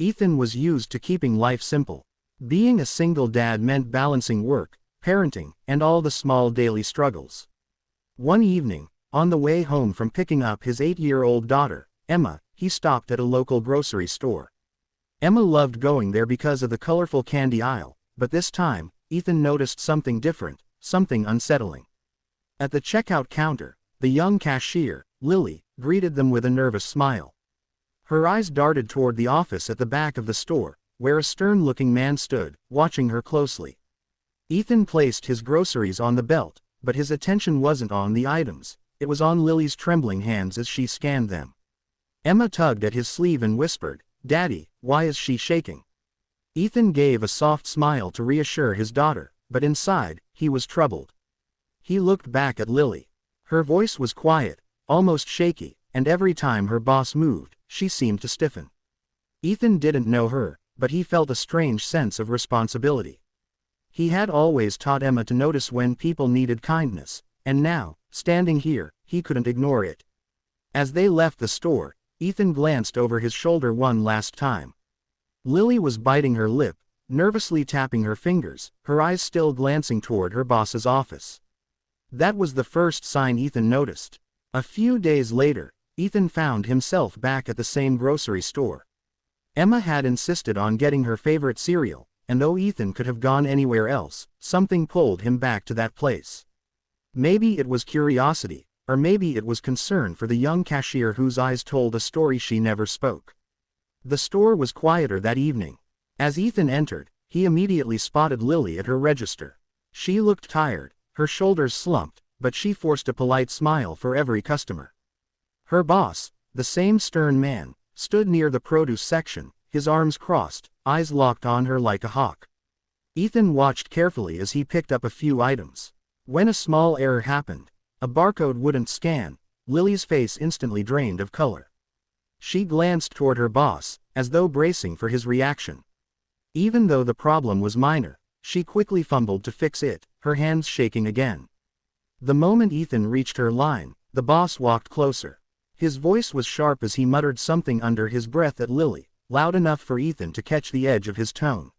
Ethan was used to keeping life simple. Being a single dad meant balancing work, parenting, and all the small daily struggles. One evening, on the way home from picking up his 8-year-old daughter, Emma, he stopped at a local grocery store. Emma loved going there because of the colorful candy aisle, but this time, Ethan noticed something different, something unsettling. At the checkout counter, the young cashier, Lily, greeted them with a nervous smile. Her eyes darted toward the office at the back of the store, where a stern-looking man stood, watching her closely. Ethan placed his groceries on the belt, but his attention wasn't on the items, it was on Lily's trembling hands as she scanned them. Emma tugged at his sleeve and whispered, "Daddy, why is she shaking?" Ethan gave a soft smile to reassure his daughter, but inside, he was troubled. He looked back at Lily. Her voice was quiet, almost shaky, and every time her boss moved, she seemed to stiffen. Ethan didn't know her, but he felt a strange sense of responsibility. He had always taught Emma to notice when people needed kindness, and now, standing here, he couldn't ignore it. As they left the store, Ethan glanced over his shoulder one last time. Lily was biting her lip, nervously tapping her fingers, her eyes still glancing toward her boss's office. That was the first sign Ethan noticed. A few days later, Ethan found himself back at the same grocery store. Emma had insisted on getting her favorite cereal, and though Ethan could have gone anywhere else, something pulled him back to that place. Maybe it was curiosity, or maybe it was concern for the young cashier whose eyes told a story she never spoke. The store was quieter that evening. As Ethan entered, he immediately spotted Lily at her register. She looked tired, her shoulders slumped, but she forced a polite smile for every customer. Her boss, the same stern man, stood near the produce section, his arms crossed, eyes locked on her like a hawk. Ethan watched carefully as he picked up a few items. When a small error happened, a barcode wouldn't scan, Lily's face instantly drained of color. She glanced toward her boss, as though bracing for his reaction. Even though the problem was minor, she quickly fumbled to fix it, her hands shaking again. The moment Ethan reached her line, the boss walked closer. His voice was sharp as he muttered something under his breath at Lily, loud enough for Ethan to catch the edge of his tone.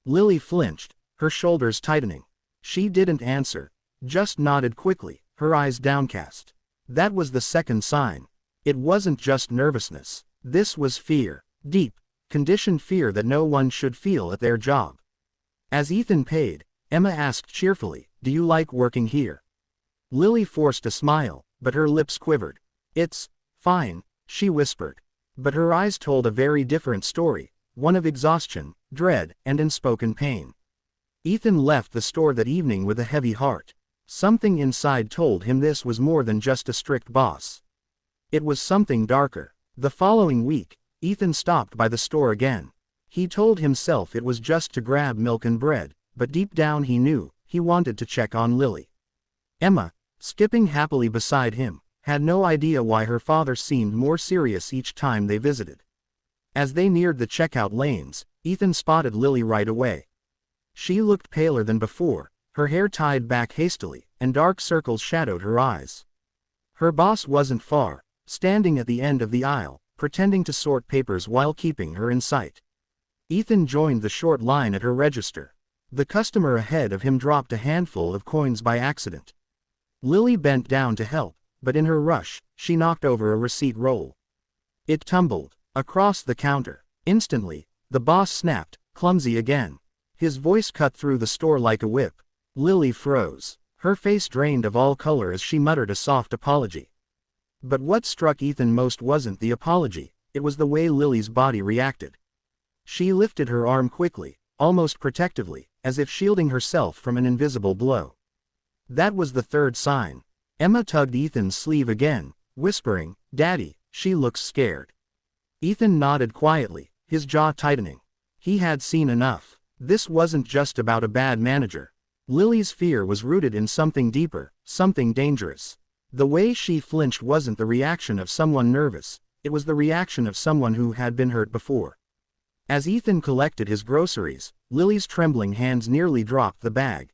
Lily flinched, her shoulders tightening. She didn't answer, just nodded quickly, her eyes downcast. That was the second sign. It wasn't just nervousness. This was fear, deep, conditioned fear that no one should feel at their job. As Ethan paid, Emma asked cheerfully, "Do you like working here?" Lily forced a smile, but her lips quivered. "It's fine," she whispered. But her eyes told a very different story, one of exhaustion, dread, and unspoken pain. Ethan left the store that evening with a heavy heart. Something inside told him this was more than just a strict boss. It was something darker. The following week, Ethan stopped by the store again. He told himself it was just to grab milk and bread, but deep down he knew, he wanted to check on Lily. Emma, skipping happily beside him, had no idea why her father seemed more serious each time they visited. As they neared the checkout lanes, Ethan spotted Lily right away. She looked paler than before, her hair tied back hastily, and dark circles shadowed her eyes. Her boss wasn't far, standing at the end of the aisle, pretending to sort papers while keeping her in sight. Ethan joined the short line at her register. The customer ahead of him dropped a handful of coins by accident. Lily bent down to help, but in her rush, she knocked over a receipt roll. It tumbled across the counter. Instantly, the boss snapped, clumsy again. His voice cut through the store like a whip. Lily froze. Her face drained of all color as she muttered a soft apology. But what struck Ethan most wasn't the apology, it was the way Lily's body reacted. She lifted her arm quickly, almost protectively, as if shielding herself from an invisible blow. That was the third sign. Emma tugged Ethan's sleeve again, whispering, "Daddy, she looks scared." Ethan nodded quietly, his jaw tightening. He had seen enough. This wasn't just about a bad manager. Lily's fear was rooted in something deeper, something dangerous. The way she flinched wasn't the reaction of someone nervous, it was the reaction of someone who had been hurt before. As Ethan collected his groceries, Lily's trembling hands nearly dropped the bag.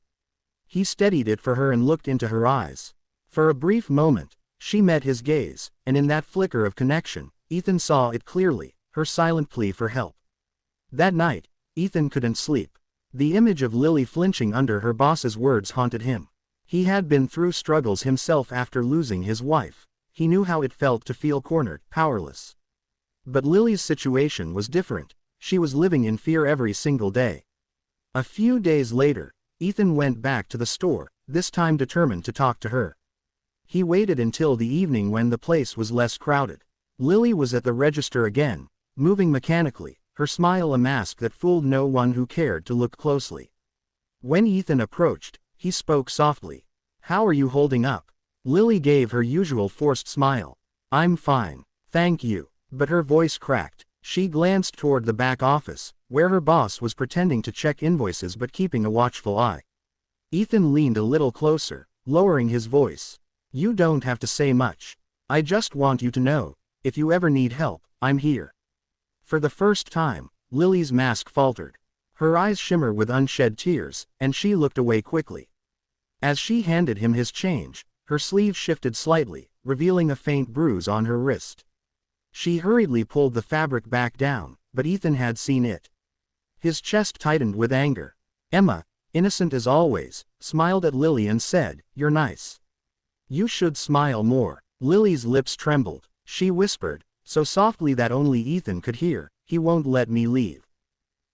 He steadied it for her and looked into her eyes. For a brief moment, she met his gaze, and in that flicker of connection, Ethan saw it clearly, her silent plea for help. That night, Ethan couldn't sleep. The image of Lily flinching under her boss's words haunted him. He had been through struggles himself after losing his wife. He knew how it felt to feel cornered, powerless. But Lily's situation was different. She was living in fear every single day. A few days later, Ethan went back to the store, this time determined to talk to her. He waited until the evening when the place was less crowded. Lily was at the register again, moving mechanically, her smile a mask that fooled no one who cared to look closely. When Ethan approached, he spoke softly. "How are you holding up?" Lily gave her usual forced smile. "I'm fine, thank you." But her voice cracked. She glanced toward the back office, where her boss was pretending to check invoices but keeping a watchful eye. Ethan leaned a little closer, lowering his voice. "You don't have to say much. I just want you to know, if you ever need help, I'm here." For the first time, Lily's mask faltered. Her eyes shimmered with unshed tears, and she looked away quickly. As she handed him his change, her sleeve shifted slightly, revealing a faint bruise on her wrist. She hurriedly pulled the fabric back down, but Ethan had seen it. His chest tightened with anger. Emma, innocent as always, smiled at Lily and said, "You're nice. You should smile more." Lily's lips trembled. She whispered, so softly that only Ethan could hear, "He won't let me leave."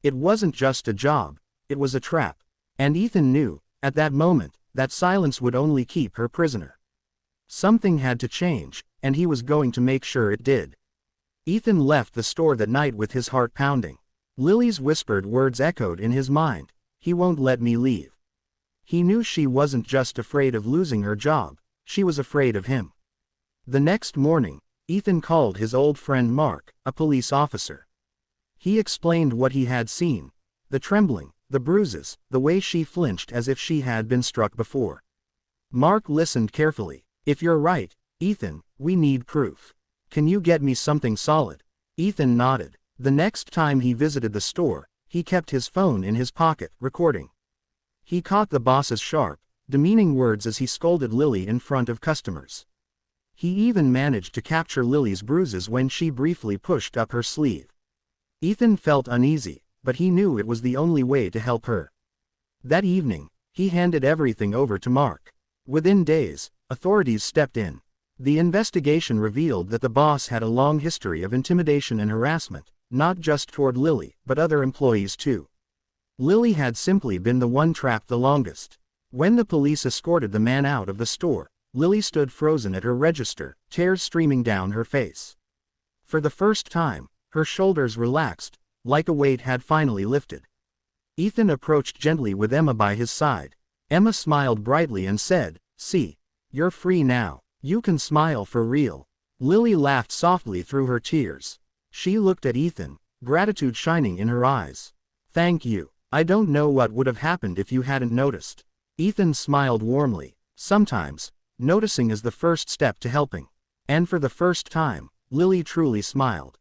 It wasn't just a job, it was a trap. And Ethan knew, at that moment, that silence would only keep her prisoner. Something had to change, and he was going to make sure it did. Ethan left the store that night with his heart pounding. Lily's whispered words echoed in his mind, "He won't let me leave." He knew she wasn't just afraid of losing her job, she was afraid of him. The next morning, Ethan called his old friend Mark, a police officer. He explained what he had seen, the trembling, the bruises, the way she flinched as if she had been struck before. Mark listened carefully. "If you're right, Ethan, we need proof. Can you get me something solid?" Ethan nodded. The next time he visited the store, he kept his phone in his pocket, recording. He caught the boss's sharp, demeaning words as he scolded Lily in front of customers. He even managed to capture Lily's bruises when she briefly pushed up her sleeve. Ethan felt uneasy, but he knew it was the only way to help her. That evening, he handed everything over to Mark. Within days, authorities stepped in. The investigation revealed that the boss had a long history of intimidation and harassment, not just toward Lily, but other employees too. Lily had simply been the one trapped the longest. When the police escorted the man out of the store, Lily stood frozen at her register, tears streaming down her face. For the first time, her shoulders relaxed, like a weight had finally lifted. Ethan approached gently with Emma by his side. Emma smiled brightly and said, "See, you're free now. You can smile for real." Lily laughed softly through her tears. She looked at Ethan, gratitude shining in her eyes. "Thank you. I don't know what would have happened if you hadn't noticed." Ethan smiled warmly. Sometimes, noticing is the first step to helping. And for the first time, Lily truly smiled.